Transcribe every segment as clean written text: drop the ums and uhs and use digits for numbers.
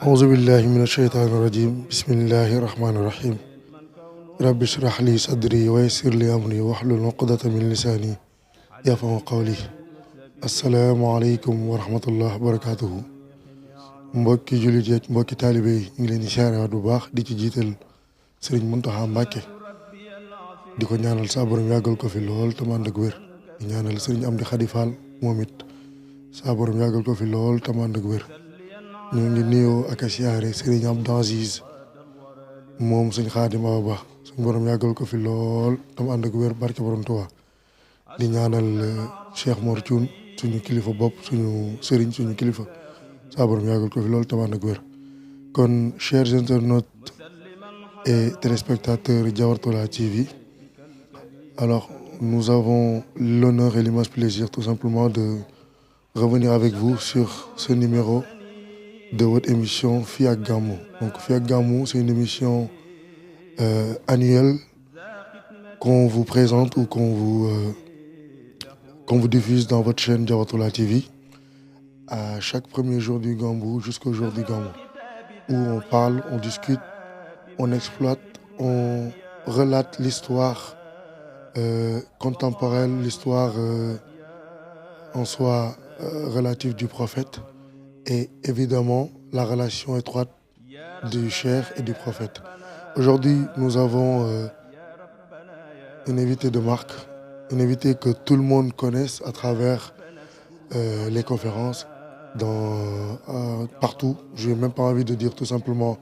أعوذ بالله من الشيطان الرجيم بسم الله الرحمن الرحيم رب اشرح لي صدري ويسر لي أمري واحلل عقدة من لساني يفقهوا قولي السلام عليكم ورحمة الله وبركاته mbokki jullit yeeg mbokki taalibe yi ñu ngi leen di siyaarewaat bu baax di ci jiital Sëriñ Muntaxa Mbàkke di ko ñaanal saa borom yàggal ko fi lool te mu ànd ak wér di ñaanal Sëriñ Amdi Xadi Fall moom it saa borom yàggal ko fi lool te mu ànd ak wér ñu ngi nuyoo ak a siyaare Sëriñ Abdou Aziz moom suñ Xaadim Awa Ba suñ borom yàggal ko fi lool te mu ànd ak wér barke borom Tuubaa di ñaanal Cheikh Mor Thioune suñu kilifa bopp suñu sëriñ suñu kilifa saa borom yàggal ko fi lool te mu ànd ak wér kon chers internautes et téléspectateurs Diawartoulah TV, alors nous avons l'honneur et l'immense plaisir tout simplement de revenir avec vous sur ce numéro de votre émission Fii ak Gamou. Donc Fii ak Gamou, c'est une émission annuelle qu'on vous présente ou qu'on vous diffuse dans votre chaîne Diawartoulah TV à chaque premier jour du Gamou jusqu'au jour du Gamou, où on parle, on discute, on exploite, on relate l'histoire contemporaine, l'histoire en soi relative du prophète et évidemment la relation étroite du cheikh et du prophète. Aujourd'hui, nous avons une invitée de marque, une invitée que tout le monde connaisse à travers les conférences partout. Je n'ai même pas envie de dire tout simplement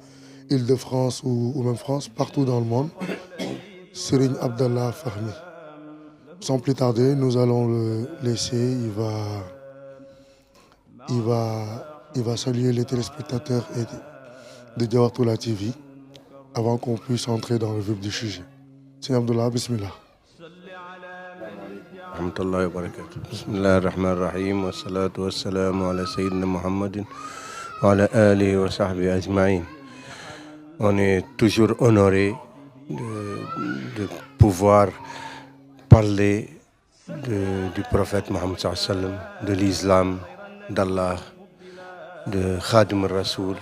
Île-de-France ou même France, partout dans le monde. Serigne Abdallah Fahmi. Sans plus tarder, nous allons le laisser. Il va saluer les téléspectateurs de Diawartoulah TV avant qu'on puisse entrer dans le vif du sujet. Serigne Abdallah, bismillah. Rahmatullahi wa barakatuh. Bismillahir Rahmanir Rahim wa salatu wa salamu ala Sayyidina Muhammadin wa ala alihi wa sahbihi ajma'in. On est toujours honoré de pouvoir parler du prophète Mohammed sallallahu alayhi wa sallam, de l'islam, d'Allah, de Khadim al-Rasoul.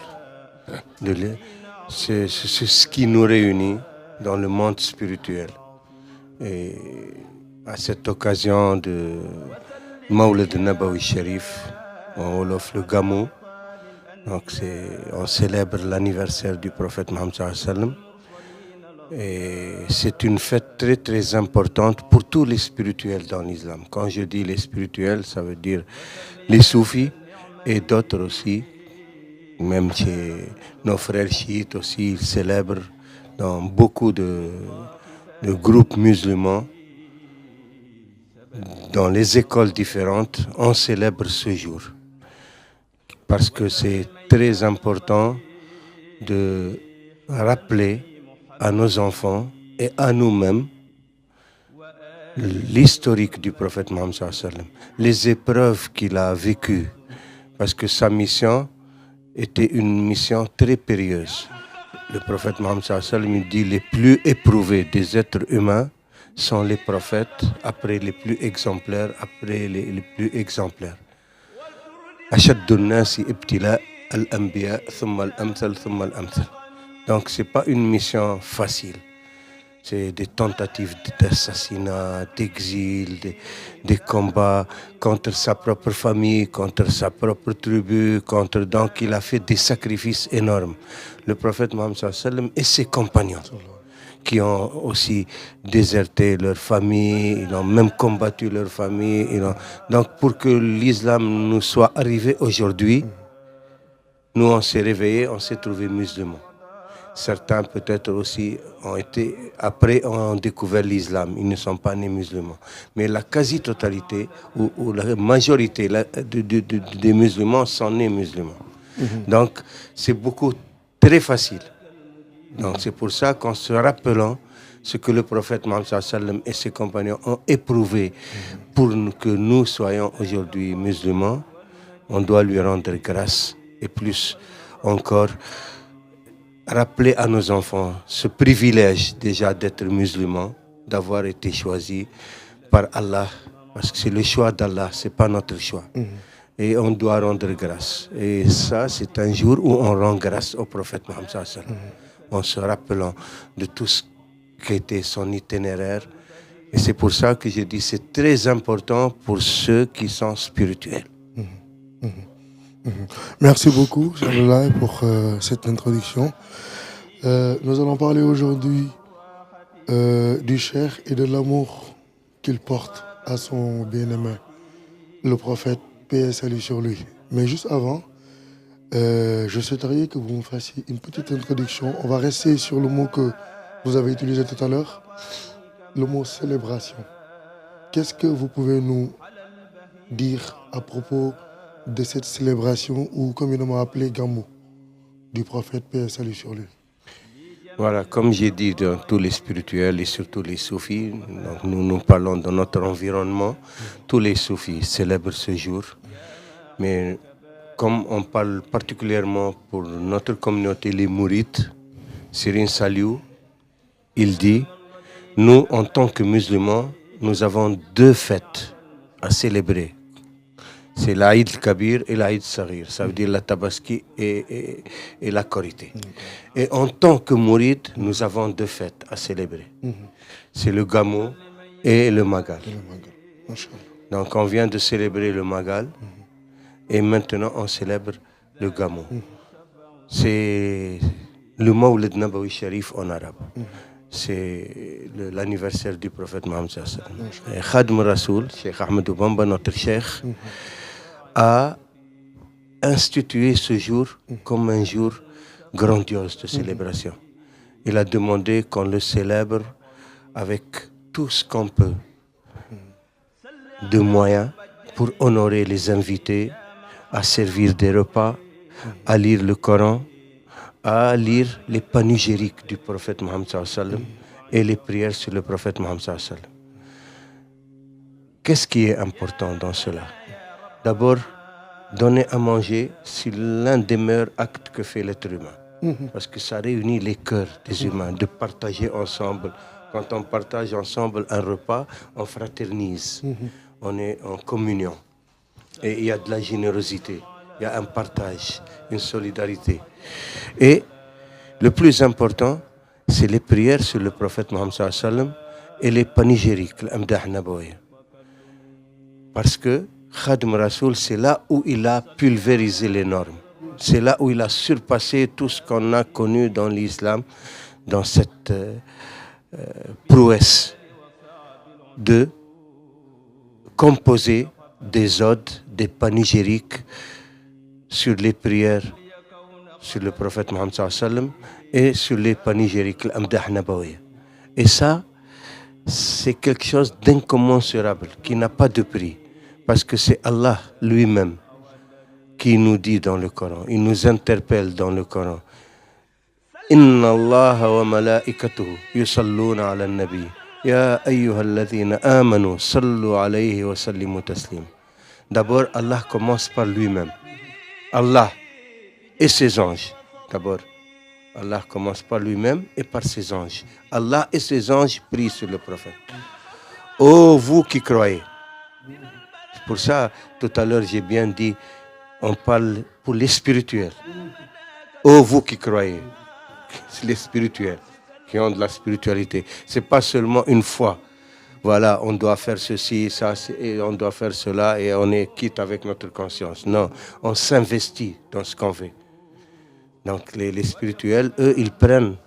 C'est ce qui nous réunit dans le monde spirituel. Et à cette occasion de Mawlid Nabawi Sharif, en wolof le Gamou, donc on célèbre l'anniversaire du prophète Mohammed sallallahu alayhi wa sallam. Et c'est une fête très très importante pour tous les spirituels dans l'islam. Quand je dis les spirituels, ça veut dire les soufis et d'autres aussi. Même chez nos frères chiites aussi, ils célèbrent dans beaucoup de groupes musulmans. Dans les écoles différentes, on célèbre ce jour. Parce que c'est très important de rappeler à nos enfants et à nous-mêmes l'historique du prophète Mohammed sallallahu alayhi wa sallam, les épreuves qu'il a vécues, parce que sa mission était une mission très périlleuse. Le prophète Mohammed sallallahu alayhi wa sallam dit les plus éprouvés des êtres humains sont les prophètes, après les plus exemplaires, après les plus exemplaires. Ashaddu nnasi ibtila al-anbiya thumma al-amthal thumma al-amthal. Donc c'est pas une mission facile. C'est des tentatives d'assassinat, d'exil, des combats contre sa propre famille, contre sa propre tribu, donc il a fait des sacrifices énormes. Le prophète Mohammed sallallahu alayhi wa sallam et ses compagnons qui ont aussi déserté leur famille, ils ont même combattu leur famille. Donc pour que l'islam nous soit arrivé aujourd'hui, nous on s'est réveillés, on s'est trouvés musulmans. Certains peut-être aussi ont découvert l'islam, ils ne sont pas nés musulmans. Mais la quasi-totalité ou la majorité des musulmans sont nés musulmans. Donc c'est très facile. Donc c'est pour ça qu'en se rappelant ce que le prophète Mohammed sallallahu alayhi wa sallam et ses compagnons ont éprouvé pour que nous soyons aujourd'hui musulmans, on doit lui rendre grâce et plus encore rappeler à nos enfants ce privilège déjà d'être musulmans, d'avoir été choisis par Allah, parce que c'est le choix d'Allah, c'est pas notre choix. et on doit rendre grâce. Et ça, c'est un jour où on rend grâce au prophète Mohammed sallallahu alayhi wa sallam, en se rappelant de tout ce qui était son itinéraire. Et c'est pour ça que je dis c'est très important pour ceux qui sont spirituels. Merci beaucoup, Charles, pour cette introduction. Nous allons parler aujourd'hui du cheikh et de l'amour qu'il porte à son bien-aimé, le prophète, paix et salut sur lui. Mais juste avant, je souhaiterais que vous me fassiez une petite introduction. On va rester sur le mot que vous avez utilisé tout à l'heure, le mot célébration. Qu'est-ce que vous pouvez nous dire à propos de cette célébration, ou communément appelée Gamou, du prophète, paix et salut sur lui? Voilà, comme j'ai dit, dans tous les spirituels et surtout les soufis, donc nous parlons de notre environnement, tous les soufis célèbrent ce jour. Mais comme on parle particulièrement pour notre communauté, les mourites, Serigne Saliou, il dit, nous, en tant que musulmans, nous avons deux fêtes à célébrer. C'est l'Aïd Kabir et l'Aïd Saghir. Ça veut dire la Tabaski et la Korité. Et en tant que mourides, nous avons deux fêtes à célébrer. C'est le Gamou et le Magal. Donc on vient de célébrer le Magal et maintenant on célèbre le Gamou. C'est le Mawlid Nabawi Sharif en arabe. C'est l'anniversaire du prophète Mohammed sallallahu alayhi wa sallam. Et Khadim Rasoul, Cheikh Ahmadou Bamba, notre cheikh, a institué ce jour comme un jour grandiose de célébration. Il a demandé qu'on le célèbre avec tout ce qu'on peut de moyens pour honorer les invités, à servir des repas, à lire le Coran, à lire les panégyriques du prophète Mohammed sallallahu alayhi wa sallam et les prières sur le prophète Mohammed sallallahu alayhi wa sallam. Qu'est-ce qui est important dans cela? D'abord, donner à manger, c'est l'un des meilleurs actes que fait l'être humain. Parce que ça réunit les cœurs des humains, de partager ensemble. Quand on partage ensemble un repas, on fraternise, on est en communion. Et il y a de la générosité, il y a un partage, une solidarité. Et le plus important, c'est les prières sur le prophète Mohammed sallallahu alayhi wa sallam et les panégyriques, l'Amdah Nabawi. Parce que Khadim Rasoul, c'est là où il a pulvérisé les normes. C'est là où il a surpassé tout ce qu'on a connu dans l'islam, dans cette prouesse de composer des odes, des panégyriques sur les prières sur le prophète Mohammed sallallahu alayhi wa sallam et sur les panégyriques, l'Amdah Nabawi. Et ça, c'est quelque chose d'incommensurable, qui n'a pas de prix. Parce que c'est Allah lui-même qui nous dit dans le Coran, il nous interpelle dans le Coran. Inna Allah wa malaikatuhu yusalluna ala nabi. Ya ayyuhalladhina amanu sallu alayhi wa sallimu taslim. D'abord, Allah commence par lui-même. Allah et ses anges. D'abord, Allah commence par lui-même et par ses anges. Allah et ses anges prient sur le prophète. Ô vous qui croyez. Pour ça, tout à l'heure, j'ai bien dit, on parle pour les spirituels. Ô vous qui croyez, c'est les spirituels qui ont de la spiritualité. C'est pas seulement une foi. Voilà, on doit faire ceci, ça, et on doit faire cela, et on est quitte avec notre conscience. Non, on s'investit dans ce qu'on fait. Donc les spirituels, eux, ils prennent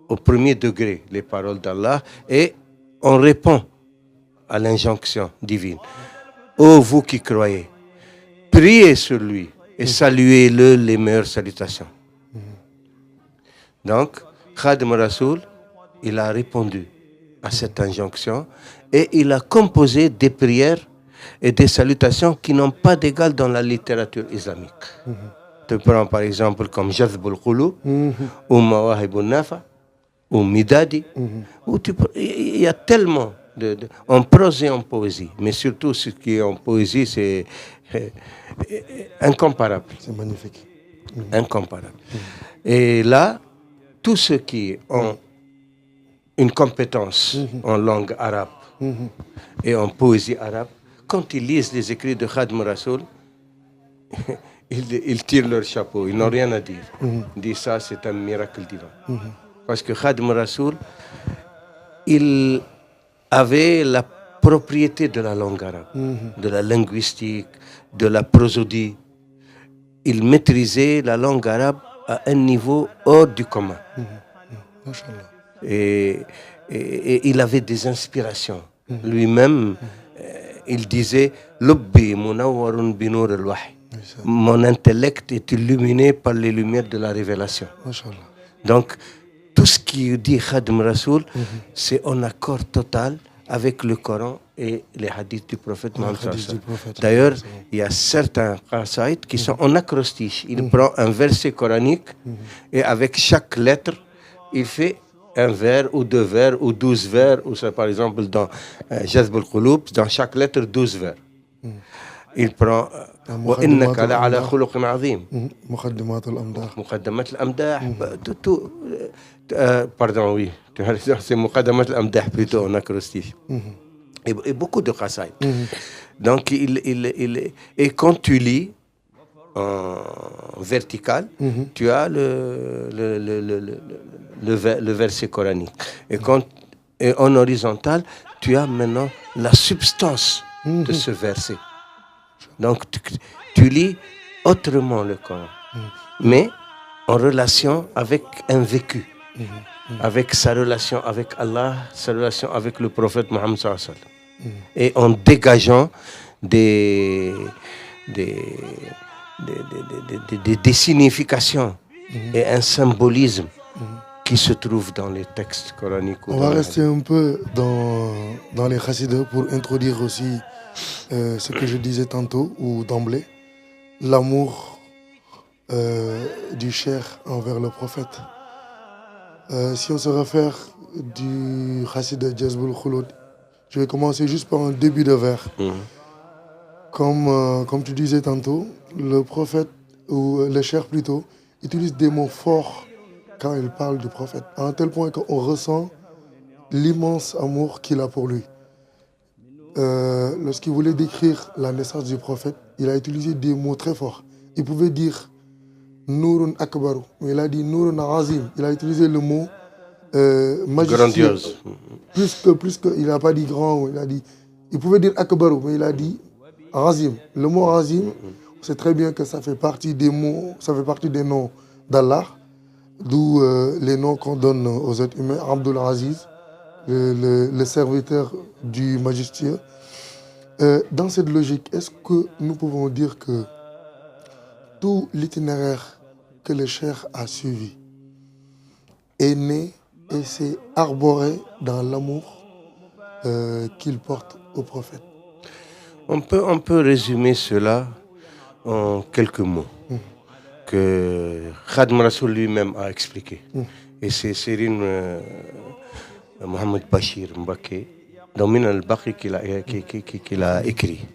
au premier degré les paroles d'Allah et on répond à l'injonction divine. Ô vous qui croyez, priez sur lui et saluez-le les meilleures salutations. Donc, Khadim Rasoul, il a répondu à cette injonction et il a composé des prières et des salutations qui n'ont pas d'égal dans la littérature islamique. Tu prends par exemple comme Jazbul Qulub ou Mawahibun Nafa ou Midadi. Il y a tellement en prose et en poésie, mais surtout ce qui est en poésie, c'est incomparable. C'est magnifique. Incomparable. Et là, tous ceux qui ont une compétence en langue arabe et en poésie arabe, quand ils lisent les écrits de Khadim Rasoul, ils tirent leur chapeau, ils n'ont rien à dire. Ils disent ça, c'est un miracle divin. Parce que Khadim Rassoul, il avait la propriété de la langue arabe, de la linguistique, de la prosodie. Il maîtrisait la langue arabe à un niveau hors du commun. Et il avait des inspirations. Lui-même, il disait Lubbi munawwarun binur al-wahy. Mon intellect est illuminé par les lumières de la révélation. Donc, tout ce qui dit Khadim Rassoul, c'est en accord total avec le Coran et les hadiths du prophète Mohammed. D'ailleurs, il y a certains qasaïd qui sont en acrostiche. Il prend un verset coranique et avec chaque lettre, il fait un vers ou deux vers ou 12 vers, ou ça, par exemple dans Jazb al-Qulub, dans chaque lettre 12 vers. Il prend وإنك لعلى خلق عظيم مقدمات الأمداح مقدمات الأمداح pardon oui c'est مقدمات الأمداح plutôt en acrostiche et beaucoup de qasaïd. Donc et quand tu lis en vertical, tu as le verset coranique. Et en horizontal, tu as maintenant la substance de ce verset. Donc, tu lis autrement le Coran, mais en relation avec un vécu, avec sa relation avec Allah, sa relation avec le prophète Mohammed sallallahu alayhi wa sallam, et en dégageant des significations et un symbolisme qui se trouve dans les textes coraniques. On va rester un peu dans les chassides pour introduire aussi ce que je disais tantôt ou d'emblée, l'amour du cheikh envers le prophète. Si on se réfère du chassid de Jazb al-Khulud, je vais commencer juste par un début de vers. Comme tu disais tantôt, le prophète, ou le cheikh plutôt, utilise des mots forts quand il parle du prophète, à un tel point qu'on ressent l'immense amour qu'il a pour lui. Lorsqu'il voulait décrire la naissance du prophète, il a utilisé des mots très forts. Il pouvait dire Nourun Akbaru, mais il a dit Nourun Azim. Il a utilisé le mot majestueux. Grandiose. Plus que, il n'a pas dit grand, il pouvait dire Akbaru, mais il a dit Azim. Le mot Azim, on sait très bien que ça fait partie des mots, ça fait partie des noms d'Allah, d'où les noms qu'on donne aux êtres humains, Abdul Aziz, le serviteur du majestueux. Dans cette logique, est-ce que nous pouvons dire que tout l'itinéraire que le cheikh a suivi est né et s'est arboré dans l'amour qu'il porte au prophète? On peut résumer cela en quelques mots que Khadim Rassoul lui-même a expliqué. Et c'est Sérine Mohamed Bachir Mbaké, dans Min al-Baqi qu'il a écrit.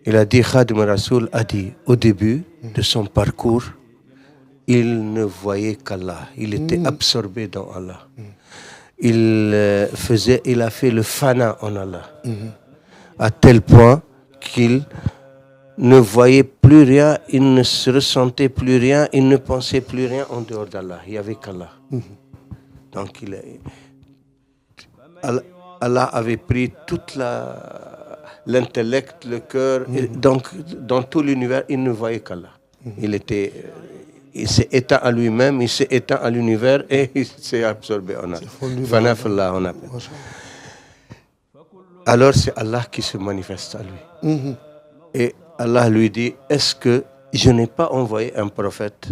Il a dit, Khadim Rassoul a dit, au début de son parcours, il ne voyait qu'Allah. Il était absorbé dans Allah. Il a fait le fana en Allah. À tel point qu'il ne voyait plus rien, il ne se ressentait plus rien, il ne pensait plus rien en dehors d'Allah. Il n'y avait qu'Allah. Donc Allah avait pris toute l'intellect, le cœur, et donc dans tout l'univers, il ne voyait qu'Allah. Il s'est éteint à lui-même, il s'est éteint à l'univers et il s'est absorbé en Allah. Fanafallah, on appelle. Alors c'est Allah qui se manifeste à lui. Et Allah lui dit, est-ce que je n'ai pas envoyé un prophète?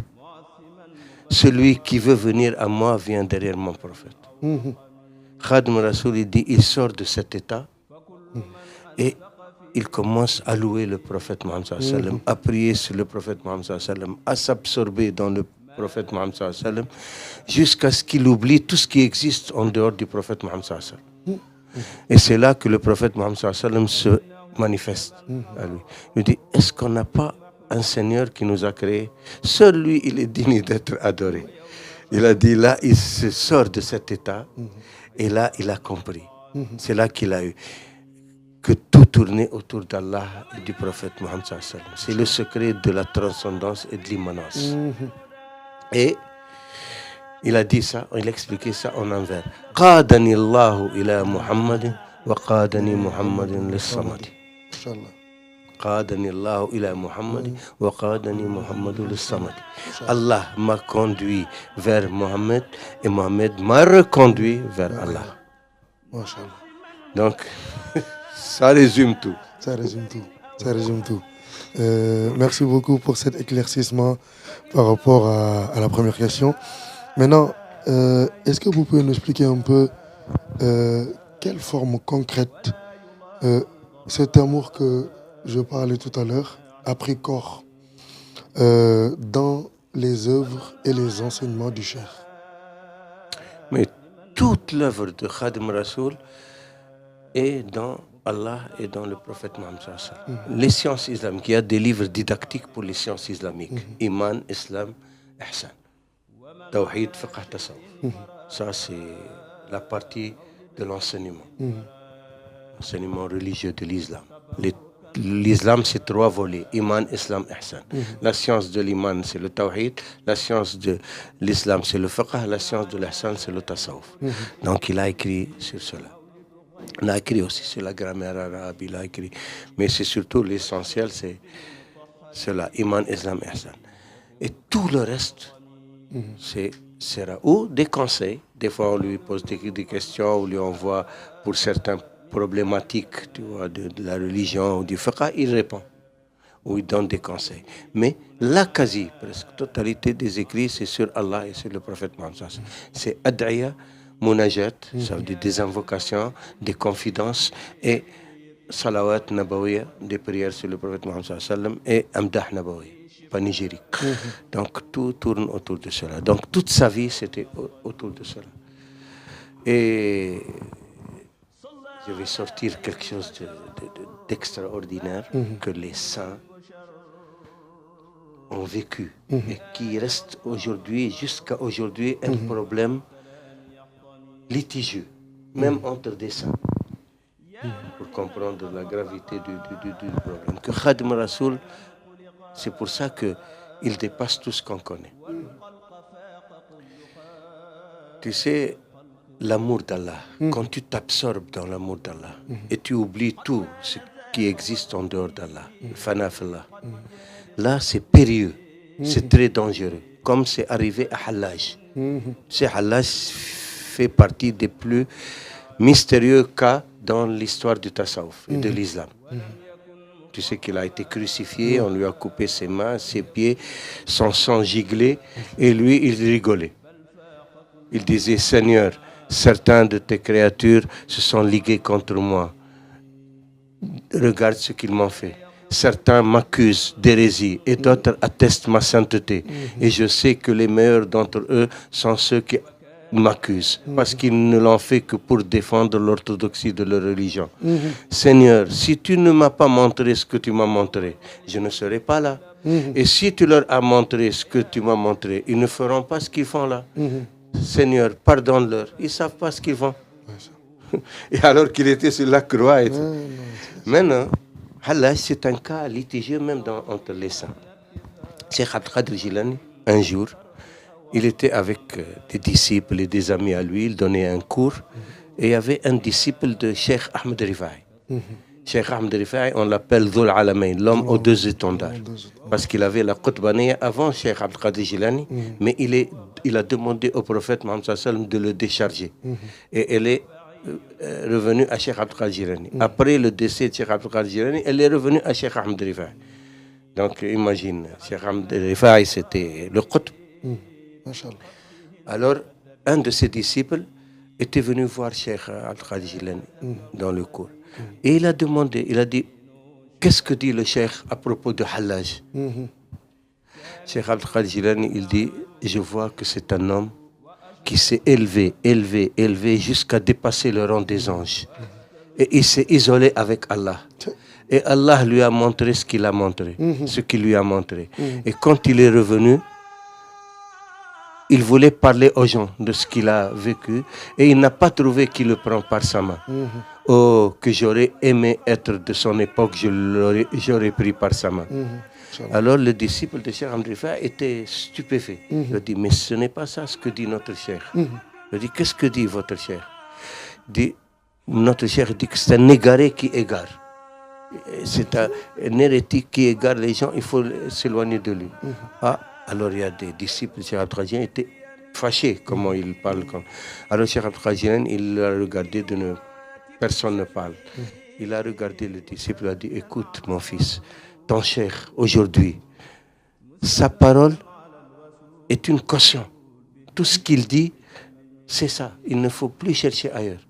Celui qui veut venir à moi vient derrière mon prophète. Khadim Rassoul dit, il sort de cet état et il commence à louer le prophète Mohammed sallallahu alayhi wa sallam, à prier sur le prophète Mohammed sallallahu alayhi wa sallam, à s'absorber dans le prophète Mohammed sallallahu alayhi wa sallam, jusqu'à ce qu'il oublie tout ce qui existe en dehors du prophète Mohammed sallallahu alayhi wa sallam. Et c'est là que le prophète Mohammed sallallahu alayhi wa sallam se manifeste à lui. Il dit, est-ce qu'on n'a pas un Seigneur qui nous a créés? Seul lui, il est digne d'être adoré. Il a dit, là, il se sort de cet état et là, il a compris. C'est là qu'il a eu. que tout tournait autour d'Allah et du prophète Mohammed sallallahu alayhi wa sallam. C'est le secret de la transcendance et de l'immanence. Et il a dit ça, il a expliqué ça en envers. قادني الله إلى محمد وقادني محمد للصمد. Inch'Allah. قادني الله إلى محمد وقادني محمد للصمد. Allah m'a conduit vers Mohammed et Mohammed m'a reconduit vers Allah. Masha'Allah. Donc, ça résume tout. Ça résume tout. Ça résume tout. Merci beaucoup pour cet éclaircissement par rapport à la première question. Maintenant, est-ce que vous pouvez nous expliquer un peu quelle forme concrète cet amour que je parlais tout à l'heure a pris corps dans les œuvres et les enseignements du Cheikh? Mais toute l'œuvre de Khadim Rasoul est dans Allah et dans le prophète Mohammed sallallahu alayhi wa sallam. Les sciences islamiques, il y a des livres didactiques pour les sciences islamiques. Iman, Islam, Ihsan. Tawhid, Fiqh, Tasawwuf. Ça, c'est la partie de l'enseignement. L'enseignement religieux de l'islam. L'islam, c'est 3 volets. Iman, Islam, Ihsan. La science de l'iman, c'est le Tawhid. La science de l'islam, c'est le Fiqh. La science de l'Ihsan, c'est le Tasawwuf. Donc, il a écrit sur cela. Il a écrit aussi sur la grammaire arabe, il a écrit. Mais c'est surtout l'essentiel, c'est cela, Iman, Islam, Ihsan. Et tout le reste, c'est sera ou des conseils. Des fois, on lui pose des questions, on lui envoie pour certaines problématiques, tu vois, de la religion ou du fiqh, il répond. Ou il donne des conseils. Mais la quasi, presque totalité des écrits, c'est sur Allah et sur le prophète Mohammed. C'est Ad'aya, Munajat, ça veut dire des invocations, des confidences, et Salawat Nabawiya, des prières sur le prophète Mohammed, et Amdah Nabawiya, panégyrique. Donc tout tourne autour de cela. Donc toute sa vie, c'était autour de cela. Et je vais sortir quelque chose d'extraordinaire que les saints ont vécu et qui reste aujourd'hui, jusqu'à aujourd'hui, un problème litigieux, même entre des saints, pour comprendre la gravité du problème. Que Khadim Rasoul, c'est pour ça qu'il dépasse tout ce qu'on connaît. Tu sais, l'amour d'Allah, quand tu t'absorbes dans l'amour d'Allah et tu oublies tout ce qui existe en dehors d'Allah, fanafillah, là c'est périlleux, c'est très dangereux, comme c'est arrivé à Hallaj. C'est Hallaj fait partie des plus mystérieux cas dans l'histoire du tasawwuf et de l'islam. Tu sais qu'il a été crucifié, on lui a coupé ses mains, ses pieds, son sang giglait, et lui, il rigolait. Il disait, Seigneur, certains de tes créatures se sont ligués contre moi. Regarde ce qu'ils m'ont fait. Certains m'accusent d'hérésie et d'autres attestent ma sainteté. Et je sais que les meilleurs d'entre eux sont ceux qui m'accusent, parce qu'ils ne l'ont fait que pour défendre l'orthodoxie de leur religion. Seigneur, si tu ne m'as pas montré ce que tu m'as montré, je ne serai pas là. Et si tu leur as montré ce que tu m'as montré, ils ne feront pas ce qu'ils font là. Seigneur, pardonne-leur, ils ne savent pas ce qu'ils font. Et alors qu'il était sur la croix et tout. Maintenant, Hallaj, c'est un cas litigieux même entre les saints. Cheikh Abdul Qadir Jilani, un jour, il était avec des disciples et des amis à lui, il donnait un cours, et il y avait un disciple de Cheikh Ahmed Rifai. Cheikh Ahmed Rifai, on l'appelle Dhul Alamain, l'homme aux 2 étendards, parce qu'il avait la Qutbaniyya avant Cheikh Abdul Qadir Jilani, mais il a demandé au prophète Mohammed sallallahu alayhi wa sallam de le décharger. Et elle est revenue à Cheikh Abdul Qadir Jilani. Après le décès de Cheikh Abdul Qadir Jilani, elle est revenue à Cheikh Ahmed Rifai. Donc imagine, Cheikh Ahmed Rifai, c'était le Qutb. Alors, un de ses disciples était venu voir Cheikh Abdul Qadir Jilani dans le cours. Et il a demandé, il a dit, qu'est-ce que dit le Cheikh à propos de Hallaj? Cheikh Abdul Qadir Jilani, il dit, je vois que c'est un homme qui s'est élevé jusqu'à dépasser le rang des anges. Et il s'est isolé avec Allah. Et Allah lui a montré ce qu'il a montré, ce qu'il lui a montré. Et quand il est revenu, il voulait parler aux gens de ce qu'il a vécu et il n'a pas trouvé qui le prend par sa main. Oh, que j'aurais aimé être de son époque, j'aurais pris par sa main. Alors le disciple de Cheikh Ahmed Rifai était stupéfait. Il a dit, mais ce n'est pas ça ce que dit notre cheikh. Il a dit, qu'est-ce que dit votre cheikh? Notre cheikh dit que c'est un égaré qui égare. C'est un hérétique qui égare les gens, il faut s'éloigner de lui. Ah, alors il y a des disciples de Cheikh Abdul Qadir qui étaient fâchés, comment il parle. Alors Cheikh Abdul Qadir, il a regardé personne ne parle. Il a regardé le disciple, il a dit, écoute mon fils, ton cheikh aujourd'hui, sa parole est une caution. Tout ce qu'il dit, c'est ça. Il ne faut plus chercher ailleurs.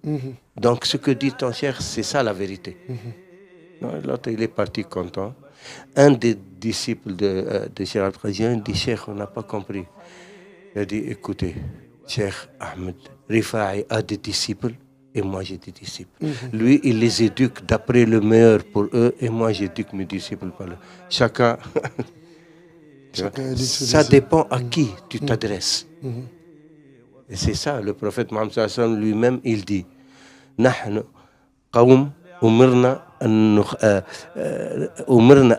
Donc ce que dit ton cheikh, c'est ça la vérité. L'autre, il est parti content. Un des disciples de Cheikh Abdul Qadir dit, cheikh, on n'a pas compris. Il a dit, écoutez, Cheikh Ahmed Rifai a des disciples et moi j'ai des disciples. Lui, il les éduque d'après le meilleur pour eux et moi j'éduque mes disciples par eux. Chacun, ça dépend à qui tu t'adresses. Et c'est ça, le prophète Mohammed sallallahu alayhi wa sallam lui-même, il dit, نحن قوم أمرنا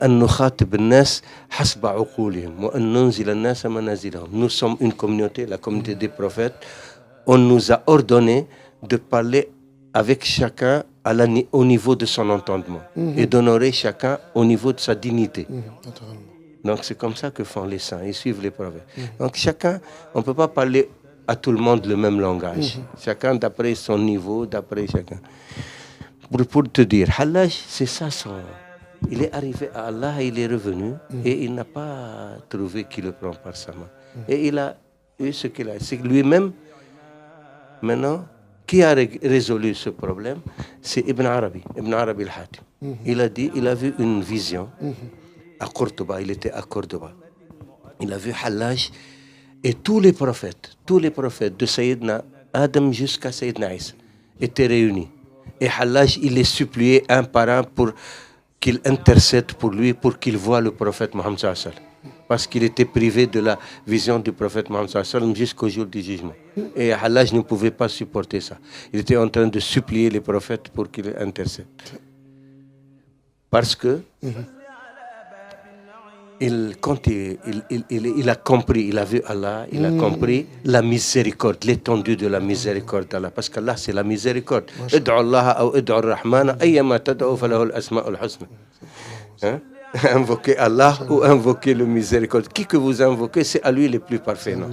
أن نخاطب الناس حسب عقولهم وأن ننزل الناس منازلهم. Nous sommes une communauté, la communauté des prophètes. On nous a ordonné de parler avec chacun au niveau de son entendement et d'honorer chacun au niveau de sa dignité. Donc c'est comme ça que font les saints, ils suivent les prophètes. Donc chacun, on ne peut pas parler à tout le monde le même langage. Chacun d'après son niveau, d'après chacun. Pour te dire, Hallaj, c'est ça son... Il est arrivé à Allah, il est revenu et il n'a pas trouvé qui le prend par sa main. Et il a eu ce qu'il a. C'est lui-même, maintenant, qui a résolu ce problème? C'est Ibn Arabi al-Hatim. Il a dit, il a vu une vision à Cordoba, il était à Cordoba. Il a vu Hallaj et tous les prophètes de Sayyidina Adam jusqu'à Sayyidina Isa étaient réunis. Et Hallaj, il les suppliait un par un pour qu'il intercède pour lui, pour qu'il voie le prophète Mohammed sallallahu alayhi wa sallam. Parce qu'il était privé de la vision du prophète Mohammed sallallahu alayhi wa sallam jusqu'au jour du jugement. Et Hallaj ne pouvait pas supporter ça. Il était en train de supplier les prophètes pour qu'il intercède. Parce que quand il a compris, il a vu Allah, il a compris la miséricorde, l'étendue de la miséricorde d'Allah. Parce qu'Allah, c'est la miséricorde. Id'u Allah ou id'u ar-Rahman, ayyama tad'u falahu al-asma'ul husna. Invoquez Allah ou invoquez le miséricorde. Qui que vous invoquez, c'est à lui le plus parfait. Non?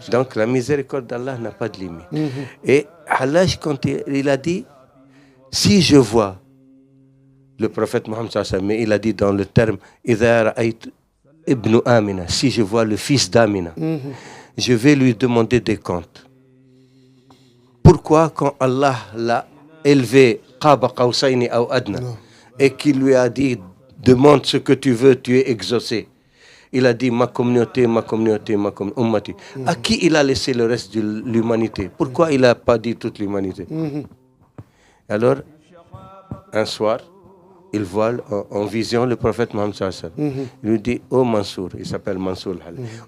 Donc la miséricorde d'Allah n'a pas de limite. Et Hallaj, quand il a dit, si je vois le prophète Mohammed sallallahu alayhi wa sallam, mais il a dit dans le terme Idha ra'ayt ibn Amina, si je vois le fils d'Amina, je vais lui demander des comptes. Pourquoi quand Allah l'a élevé Qaba Qawsayni aw Adna et qu'il lui a dit demande ce que tu veux, tu es exaucé. Il a dit ma communauté, ummati. À qui il a laissé le reste de l'humanité? Pourquoi il n'a pas dit toute l'humanité? Alors, un soir, il voit en vision le prophète Mohammed sallallahu alayhi wa sallam. Il lui dit, oh Mansour, il s'appelle Mansour.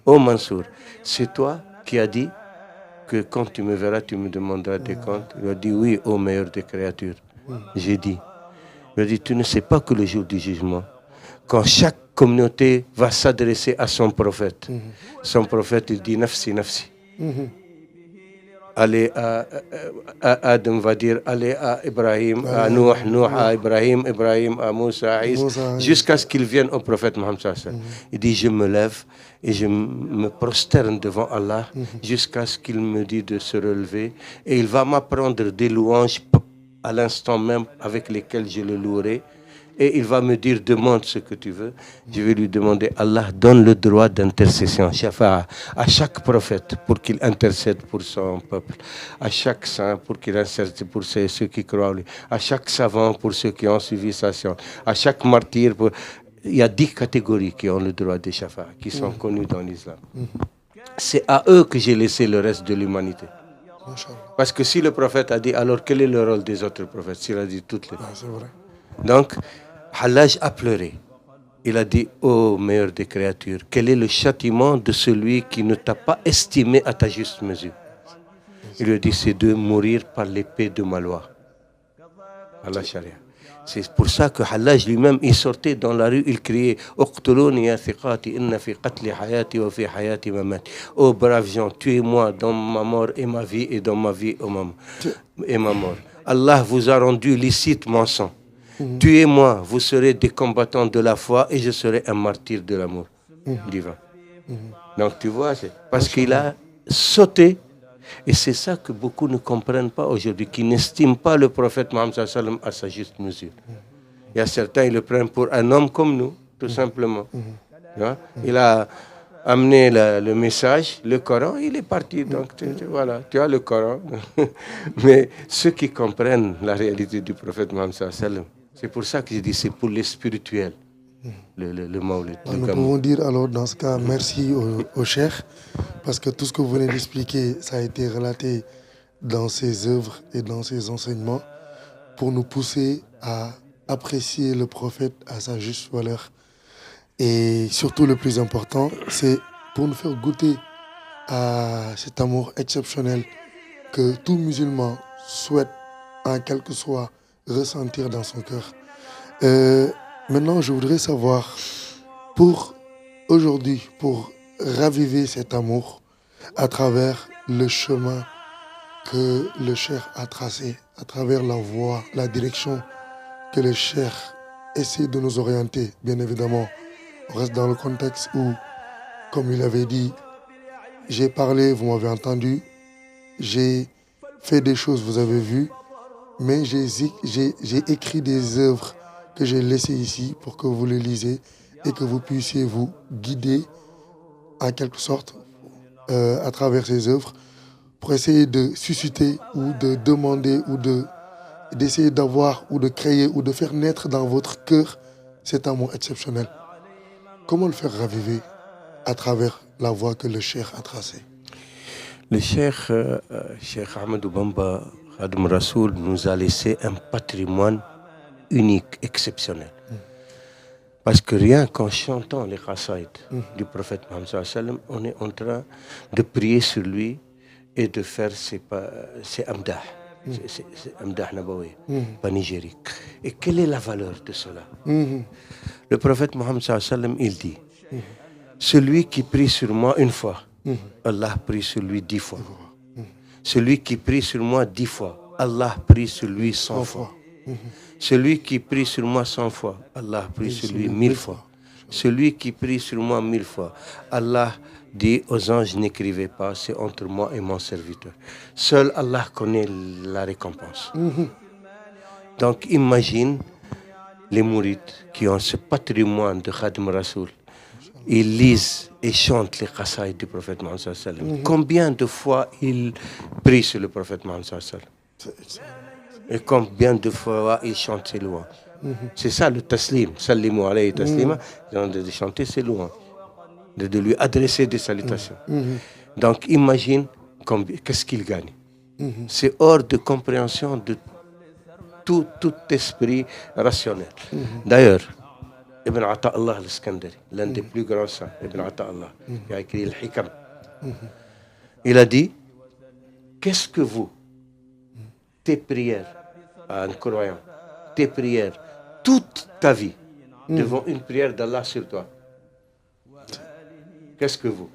Oh Mansour, c'est toi qui as dit que quand tu me verras, tu me demanderas des comptes. Il a dit, oui, ô meilleur des créatures. J'ai dit. Il a dit, tu ne sais pas que le jour du jugement, quand chaque communauté va s'adresser à son prophète, son prophète, il dit, nafsi, nafsi. Allez à Adam va dire, allez à Ibrahim, à Nuh, Nuh à Ibrahim, Ibrahim à Moussa, à Isa, jusqu'à ce qu'il vienne au prophète Mohammed sallallahu alayhi wa sallam. Il dit, je me lève et je me prosterne devant Allah jusqu'à ce qu'il me dise de se relever et il va m'apprendre des louanges à l'instant même avec lesquelles je le louerai. Et il va me dire, demande ce que tu veux. Je vais lui demander, Allah donne le droit d'intercession, shafa'a, à chaque prophète pour qu'il intercède pour son peuple, à chaque saint pour qu'il intercède pour ceux qui croient en lui, à chaque savant pour ceux qui ont suivi sa science, à chaque martyr. Il y a 10 catégories qui ont le droit de shafa'a, qui sont connues dans l'islam. C'est à eux que j'ai laissé le reste de l'humanité. Parce que si le prophète a dit, alors quel est le rôle des autres prophètes? S'il a dit toutes les... C'est vrai. Donc, Hallaj a pleuré. Il a dit, ô meilleur des créatures, quel est le châtiment de celui qui ne t'a pas estimé à ta juste mesure? Il lui a dit, c'est de mourir par l'épée de ma loi, à la charia. C'est pour ça que Hallaj lui-même, il sortait dans la rue, il criait « Uqtuluni ya thiqati, inna fi qatli hayati wa fi hayati mamati » Oh braves gens, tuez-moi dans ma mort et ma vie, et dans ma vie et ma mort. Allah vous a rendu licite mon sang. Tuez-moi, vous serez des combattants de la foi et je serai un martyr de l'amour divin. Donc tu vois, c'est parce qu'il a sauté. Et c'est ça que beaucoup ne comprennent pas aujourd'hui, qui n'estiment pas le prophète Mohammed sallam à sa juste mesure. Il y a certains, ils le prennent pour un homme comme nous, tout simplement. Tu vois? Il a amené le message, le Coran, il est parti. Donc voilà, tu as le Coran. Mais ceux qui comprennent la réalité du prophète Mohammed sallam, c'est pour ça que je dis c'est pour les spirituels. Le Maulid. Nous pouvons dire alors dans ce cas merci au cheikh, parce que tout ce que vous venez d'expliquer, ça a été relaté dans ses œuvres et dans ses enseignements pour nous pousser à apprécier le prophète à sa juste valeur. Et surtout le plus important, c'est pour nous faire goûter à cet amour exceptionnel que tout musulman souhaite, en quelque soit, ressentir dans son cœur. Maintenant, je voudrais savoir, pour aujourd'hui, pour raviver cet amour à travers le chemin que le cheikh a tracé, à travers la voie, la direction que le cheikh essaie de nous orienter, bien évidemment, on reste dans le contexte où, comme il avait dit, j'ai parlé, vous m'avez entendu, j'ai fait des choses, vous avez vu, mais j'ai écrit des œuvres que j'ai laissées ici pour que vous les lisez et que vous puissiez vous guider en quelque sorte à travers ces œuvres pour essayer de susciter ou de demander ou d'essayer d'avoir ou de créer ou de faire naître dans votre cœur cet amour exceptionnel. Comment le faire raviver à travers la voie que le cheikh a tracée? Le cheikh Ahmadou Bamba Khadim Rassoul nous a laissé un patrimoine unique, exceptionnel. Parce que rien qu'en chantant les qasaïd du prophète Mohammed sallallahu alayhi wa sallam, on est en train de prier sur lui et de faire ses amdah, ses amdah nabawi, panégyriques. Et quelle est la valeur de cela? Le prophète Mohammed sallallahu alayhi wa sallam, il dit, celui qui prie sur moi une fois, Allah prie sur lui 10 fois. Celui qui prie sur moi 10 fois, Allah prie sur lui 100 fois. Celui qui prie sur moi 100 fois, Allah prie sur lui 1000 fois. Celui qui prie sur moi 1000 fois, Allah dit aux anges, n'écrivez pas, c'est entre moi et mon serviteur. Seul Allah connaît la récompense. Donc imagine les mourides qui ont ce patrimoine de Khadim Rassoul. Ils lisent et chantent les qasaïd du prophète Mohammed sallallahu alayhi wa sallam. Combien de fois ils prient sur le prophète Mohammed sallallahu alayhi wa sallam? Et combien de fois ils chantent ses louanges? C'est ça le taslim. Sallimu alayhi taslima. De chanter ses louanges. De lui adresser des salutations. Donc imagine qu'est-ce qu'il gagne. C'est hors de compréhension de tout esprit rationnel. D'ailleurs, Ibn Ata'Allah al-Iskandari, l'un des plus grands saints, Ibn Ata'Allah, qui a écrit Al-Hikam, il a dit, qu'est-ce que vous, tes prières, à un croyant, tes prières, toute ta vie, devant une prière d'Allah sur toi, qu'est-ce que vous,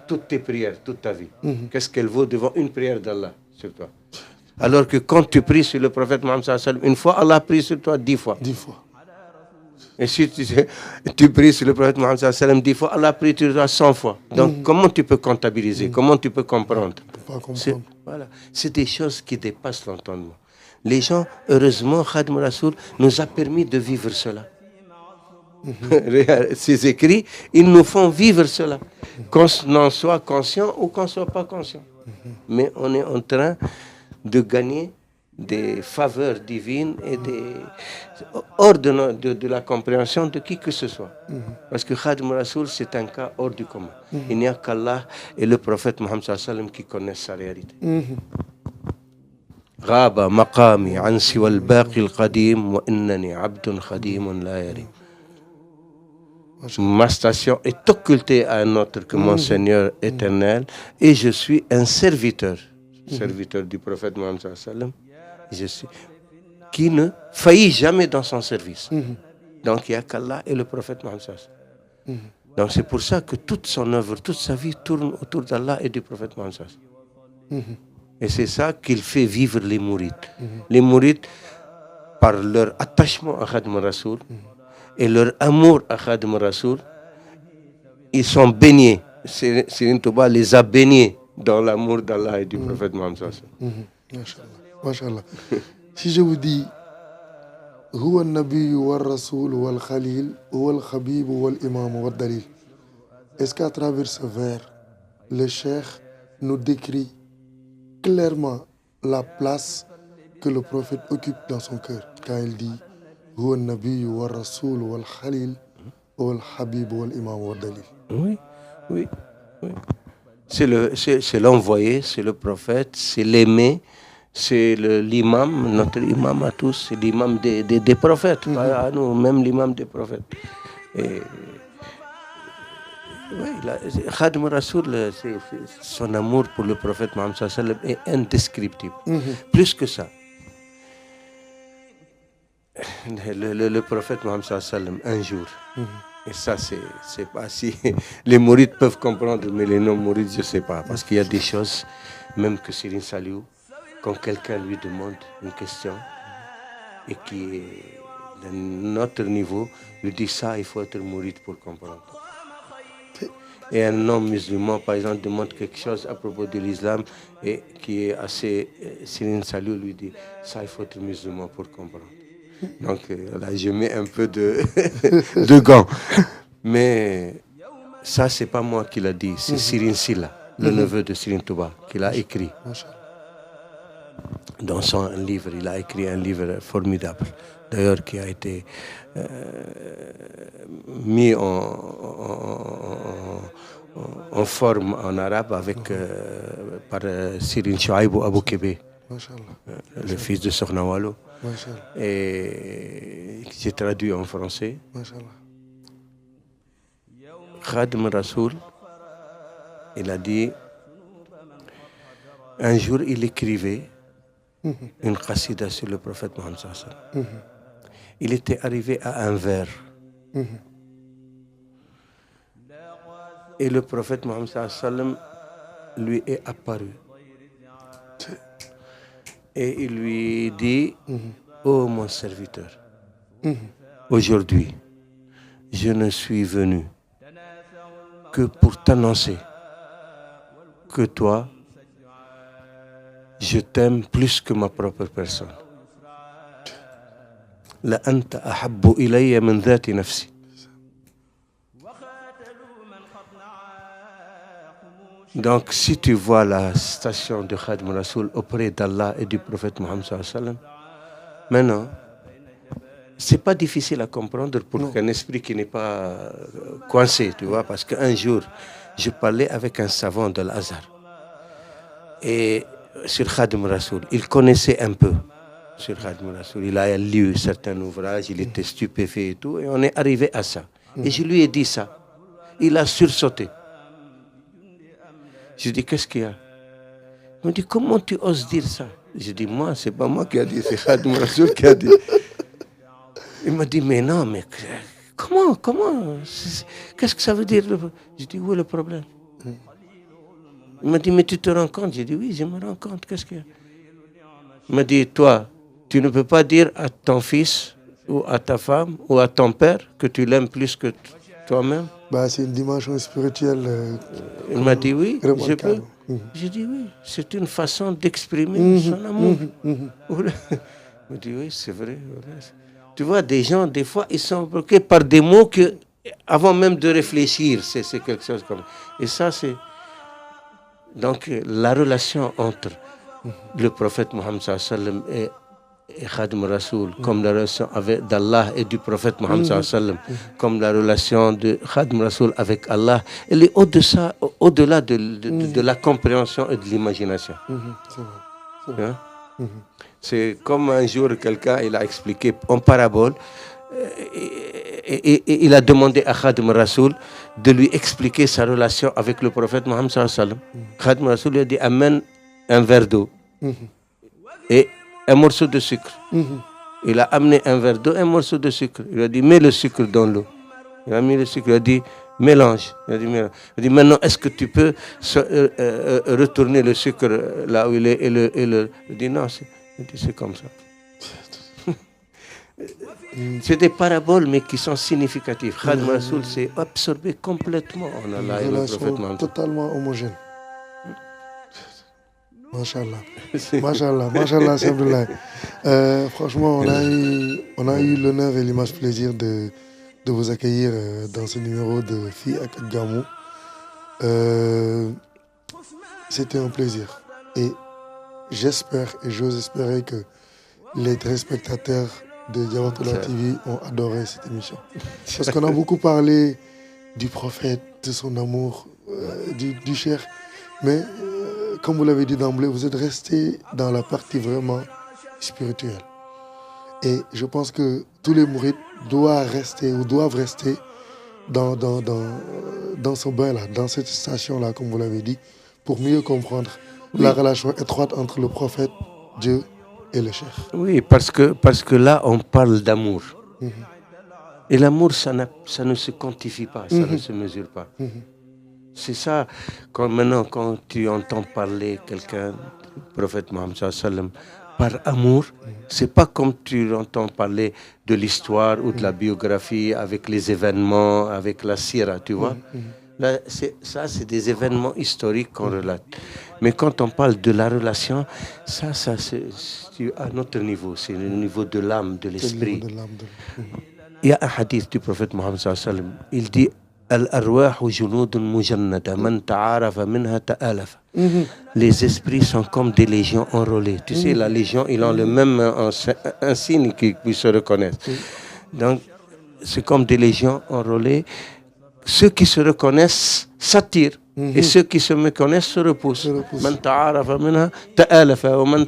toutes tes prières, toute ta vie, qu'est-ce qu'elle vaut devant une prière d'Allah sur toi? Alors que quand tu pries sur le prophète Mohammed sallallahu alayhi wa sallam, une fois, Allah prie sur toi 10 fois. 10 fois. Et si tu pries sur le prophète Mohammed sallallahu alayhi wa sallam 10 fois, Allah prie sur toi 100 fois. Donc comment tu peux comptabiliser? Comment tu peux comprendre? Voilà. C'est des choses qui dépassent l'entendement. Les gens, heureusement, Khadim Rassoul nous a permis de vivre cela. Ces écrits, ils nous font vivre cela. Qu'on en soit conscient ou qu'on ne soit pas conscient. Mais on est en train de gagner des faveurs divines et hors de la compréhension de qui que ce soit. Parce que Khadim Rassoul, c'est un cas hors du commun. Il n'y a qu'Allah et le prophète Mohammed sallallahu alayhi wa sallam qui connaissent sa réalité. غاب مقامي عن سوى الباقي القديم وإنني عبد خديم لا يريم. Ma station est occultée à un autre que mon Seigneur éternel, et je suis un serviteur du prophète Mohammed sallam. Je suis qui ne faillit jamais dans son service. Donc il n'y a qu'Allah et le prophète Mohammed sallam. Donc c'est pour ça que toute son œuvre, toute sa vie tourne autour d'Allah et du prophète Mohammed sallam. Et c'est ça qu'il fait vivre les mourides. Les mourides, par leur attachement à Khadim al-Rasoul et leur amour à Khadim al-Rasoul, ils sont baignés. Serigne Touba les a baignés dans l'amour d'Allah et du prophète Mohammed sallam. Masha'Allah. Si je vous dis Huwa al-Nabi wal-Rasoul wal-Khalil wal-Khabib wal-Imam wal-Dalil, est-ce qu'à travers ce vers, le Cheikh nous décrit clairement la place que le prophète occupe dans son cœur quand il dit Huwa al-Nabi wal-Rasoul wal-Khalil wal-Habib wal-Imam wal-Dalil? Oui, oui, oui. C'est l'envoyé, c'est le prophète, c'est l'aimé, c'est l'imam, notre imam à tous, c'est l'imam des prophètes, pas à nous, même l'imam des prophètes. Et, oui, Khadim Rasoul, son amour pour le prophète Mohammed sallam est indescriptible. Plus que ça. Le prophète Mohammed sallam, un jour, et ça c'est pas si les mourides peuvent comprendre, mais les non-mourides je sais pas, parce qu'il y a des choses, même que Serigne Saliou, quand quelqu'un lui demande une question et qui est de notre niveau, lui dit ça, il faut être mouride pour comprendre. Et un non-musulman, par exemple, demande quelque chose à propos de l'islam et qui est assez... Serigne Saliou lui dit, ça, il faut être musulman pour comprendre. Donc là, je mets un peu de gants. Mais ça, c'est pas moi qui l'a dit, c'est Serigne Silla, le neveu de Serigne Touba, qui l'a écrit. Dans son livre, il a écrit un livre formidable, d'ailleurs qui a été mis en forme en arabe avec, par Serigne Chouaïbou Abou Kébé, le fils de Sokhna Wallo, et qui est traduit en français. Khadim Rasoul, il a dit, un jour il écrivait une qasida sur le prophète Mohammed sallam. Il était arrivé à un vers. Et le prophète Mohammed sallam lui est apparu. Et il lui dit, ô mon serviteur, aujourd'hui, je ne suis venu que pour t'annoncer que toi, je t'aime plus que ma propre personne. La anta ahabbu ilayya min dhati nafsi. Donc, si tu vois la station de Khadim Rasoul auprès d'Allah et du prophète Mohammed sallam, maintenant, c'est pas difficile à comprendre pour qu'un esprit qui n'est pas coincé, tu vois, parce qu'un jour, je parlais avec un savant de l'Azhar et sur Khadim Rasoul, il connaissait un peu sur Khadim Rasoul, il a lu certains ouvrages, il était stupéfait et tout, et on est arrivé à ça. Et je lui ai dit ça. Il a sursauté. Je dis, qu'est-ce qu'il y a? Il me dit, comment tu oses dire ça? Je dis, moi, c'est pas moi qui a dit, c'est Khadim Rasoul qui a dit. Il m'a dit, mais non, mais comment qu'est-ce que ça veut dire? Je dis, où est le problème? Il m'a dit, mais tu te rends compte? J'ai dit, oui, je me rends compte, qu'est-ce qu'il y a? Il m'a dit, toi, tu ne peux pas dire à ton fils, ou à ta femme, ou à ton père, que tu l'aimes plus que toi-même? Bah, c'est une dimension spirituelle. Il m'a dit, oui, je peux. J'ai dit, oui, c'est une façon d'exprimer son amour. Il m'a dit, oui, c'est vrai. Tu vois, des gens, des fois, ils sont bloqués par des mots que, avant même de réfléchir, c'est quelque chose comme... Et ça, c'est... Donc, la relation entre le prophète Mohammed sallam et Khadim Rasoul, comme la relation d'Allah et du prophète Mohammed sallam, comme la relation de Khadim Rasoul avec Allah, elle est au-delà de la compréhension et de l'imagination. C'est comme un jour quelqu'un il a expliqué en parabole et il a demandé à Khadim Rasoul de lui expliquer sa relation avec le prophète Mohammed sallallahu alayhi wa sallam. Khadim Rasoul lui a dit amène un verre d'eau et un morceau de sucre. Il a amené un verre d'eau, un morceau de sucre. Il a dit mets le sucre dans l'eau. Il a mis le sucre, il a dit mélange. Il a dit, mélange. Il a dit maintenant est-ce que tu peux retourner le sucre là où il est il a dit non, c'est comme ça. C'est des paraboles mais qui sont significatives. Khadim Rasoul s'est absorbé complètement en Allah et le prophète Mohammed. Totalement homogène. Machallah. Machallah, Machallah, c'est Abdoulaye. Franchement, on a eu l'honneur et l'immense plaisir de vous accueillir dans ce numéro de Filles ak Gamou. C'était un plaisir. Et j'espère et j'ose espérer que les téléspectateurs de Diamantoula TV ont adoré cette émission. Parce qu'on a beaucoup parlé du prophète, de son amour, du cher. Mais comme vous l'avez dit d'emblée, vous êtes resté dans la partie vraiment spirituelle. Et je pense que tous les mourides doivent rester dans ce bain-là, dans cette station-là, comme vous l'avez dit, pour mieux comprendre la relation étroite entre le prophète, Dieu et le cher. Oui, parce que là, on parle d'amour. Et l'amour, ça ne se quantifie pas, ça ne se mesure pas. C'est ça, quand tu entends parler quelqu'un, le prophète Mohammed sallam, par amour, c'est pas comme tu entends parler de l'histoire ou de la biographie avec les événements, avec la sira, tu vois. Là, c'est des événements historiques qu'on relate. Mais quand on parle de la relation, ça c'est à notre niveau, c'est le niveau de l'âme, de l'esprit. Il y a un hadith du prophète Mohammed sallam, il dit Al-arwah junoudun mujannada man ta'arafa minha ta'alafa. Les esprits sont comme des légions enrôlées. Tu sais, la légion, ils ont le même insigne qui se reconnaissent. Donc, c'est comme des légions enrôlées. Ceux qui se reconnaissent s'attirent et ceux qui se méconnaissent se repoussent. Man ta'arafa minha ta'alafa wa man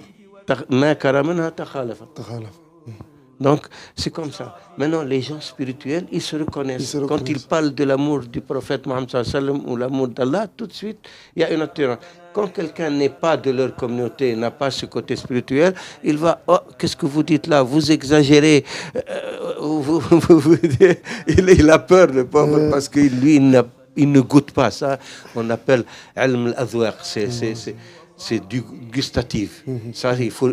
nakara minha takhalafa. Donc, c'est comme ça. Maintenant, les gens spirituels, ils se reconnaissent. Quand ils parlent de l'amour du prophète Mohammed sallam ou l'amour d'Allah, tout de suite, il y a une attirance. Quand quelqu'un n'est pas de leur communauté, n'a pas ce côté spirituel, il va, oh, qu'est-ce que vous dites là? Vous exagérez. Il a peur, le pauvre, parce que lui, il ne goûte pas. Ça, on appelle ilm al-adwaq. C'est du gustatif. Ça, il faut...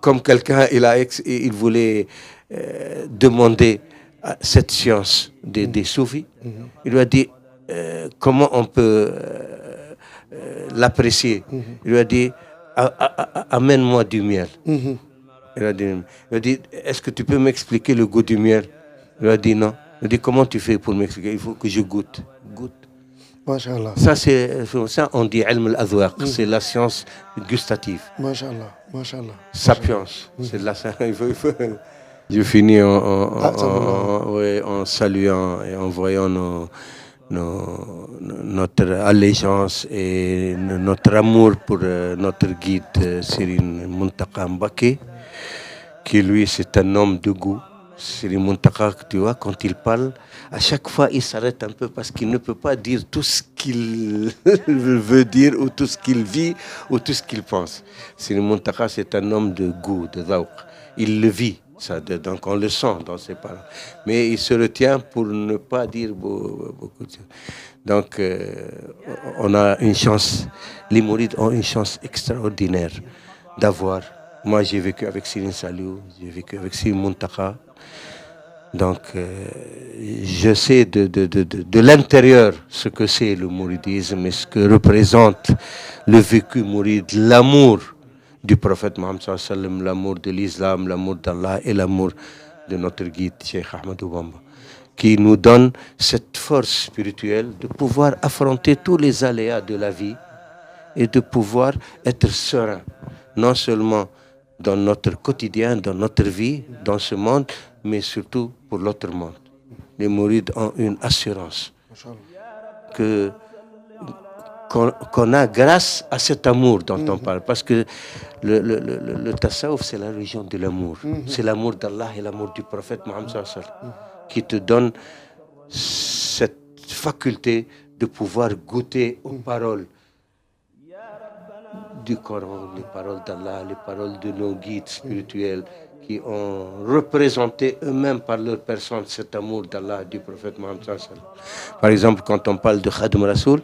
Comme quelqu'un, il voulait demander cette science des soufis, il lui a dit comment on peut l'apprécier. Il lui a dit amène-moi du miel. Il a dit est-ce que tu peux m'expliquer le goût du miel? Il lui a dit non. Il a dit comment tu fais pour m'expliquer? Il faut que je goûte. Machallah. Ça, on dit ilm al-adwaq, c'est la science gustative. Machallah, machallah. Sapiens, c'est de la Je finis en saluant et en voyant notre allégeance et notre amour pour notre guide Serigne Mountakha Mbacké, qui lui c'est un homme de goût. Serigne Mountakha, tu vois, quand il parle, à chaque fois il s'arrête un peu parce qu'il ne peut pas dire tout ce qu'il veut dire ou tout ce qu'il vit ou tout ce qu'il pense. Serigne Mountakha, c'est un homme de goût, de dhawq. Il le vit, ça, donc on le sent dans ses paroles. Mais il se retient pour ne pas dire beaucoup de choses. Donc on a une chance, les mourides ont une chance extraordinaire d'avoir. Moi j'ai vécu avec Serigne Saliou, j'ai vécu avec Serigne Mountakha. Donc, je sais de l'intérieur ce que c'est le mouridisme et ce que représente le vécu mouride, l'amour du prophète Mohammed sallallahu alayhi wa sallam, l'amour de l'islam, l'amour d'Allah et l'amour de notre guide, Cheikh Ahmadou Bamba, qui nous donne cette force spirituelle de pouvoir affronter tous les aléas de la vie et de pouvoir être serein, non seulement dans notre quotidien, dans notre vie, dans ce monde, mais surtout pour l'autre monde. Les mourides ont une assurance qu'on a grâce à cet amour dont on parle. Parce que le tasawwuf, c'est la religion de l'amour. C'est l'amour d'Allah et l'amour du prophète Mohammed sallallahu alayhi wa sallam. qui te donne cette faculté de pouvoir goûter aux paroles du Coran, les paroles d'Allah, les paroles de nos guides spirituels qui ont représenté eux-mêmes par leur personne cet amour d'Allah, du prophète Mohammed sallallahu alayhi wa sallam. Par exemple, quand on parle de Khadim Rasoul,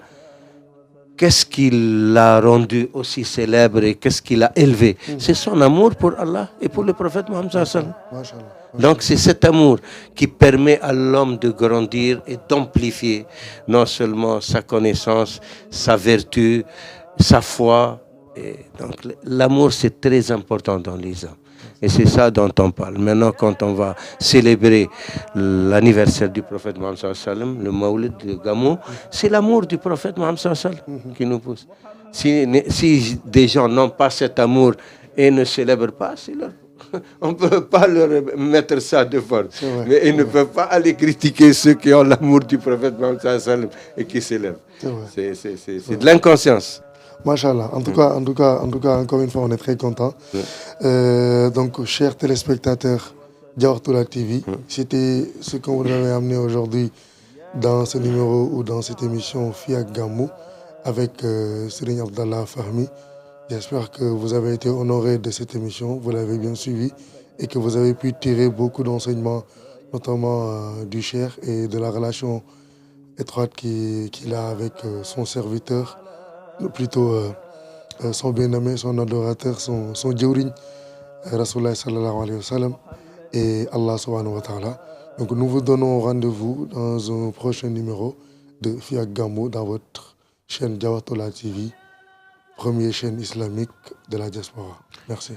qu'est-ce qui l'a rendu aussi célèbre et qu'est-ce qui l'a élevé? C'est son amour pour Allah et pour le prophète Mohammed sallallahu alayhi wa sallam. Donc c'est cet amour qui permet à l'homme de grandir et d'amplifier non seulement sa connaissance, sa vertu, sa foi. Et donc l'amour c'est très important dans les hommes. Et c'est ça dont on parle. Maintenant, quand on va célébrer l'anniversaire du prophète Mohammed sallallahu alayhi wa sallam, le Maoulid de Gamou, c'est l'amour du prophète Mohammed sallallahu alayhi wa sallam qui nous pousse. Si des gens n'ont pas cet amour et ne célèbrent pas, c'est leur... On ne peut pas leur mettre ça de force. Mais ils ne peuvent pas aller critiquer ceux qui ont l'amour du prophète Mohammed sallallahu alayhi wa sallam et qui célèbrent. C'est de l'inconscience. Machallah. En tout cas, encore une fois, on est très contents. Donc, chers téléspectateurs Diawartoulah TV, c'était ce qu'on vous avait amené aujourd'hui dans ce numéro ou dans cette émission Fiyak Gamou avec Serigne Abdallah Fahmi. J'espère que vous avez été honorés de cette émission, vous l'avez bien suivi et que vous avez pu tirer beaucoup d'enseignements, notamment du Cheikh et de la relation étroite qu'il a avec son serviteur, plutôt son bien-aimé, son adorateur, son djawriñ, Rasulullah sallallahu alayhi wa sallam et Allah subhanahu wa ta'ala. Donc nous vous donnons rendez-vous dans un prochain numéro de Fiyak Gamou dans votre chaîne Diawartoulah TV, première chaîne islamique de la diaspora. Merci.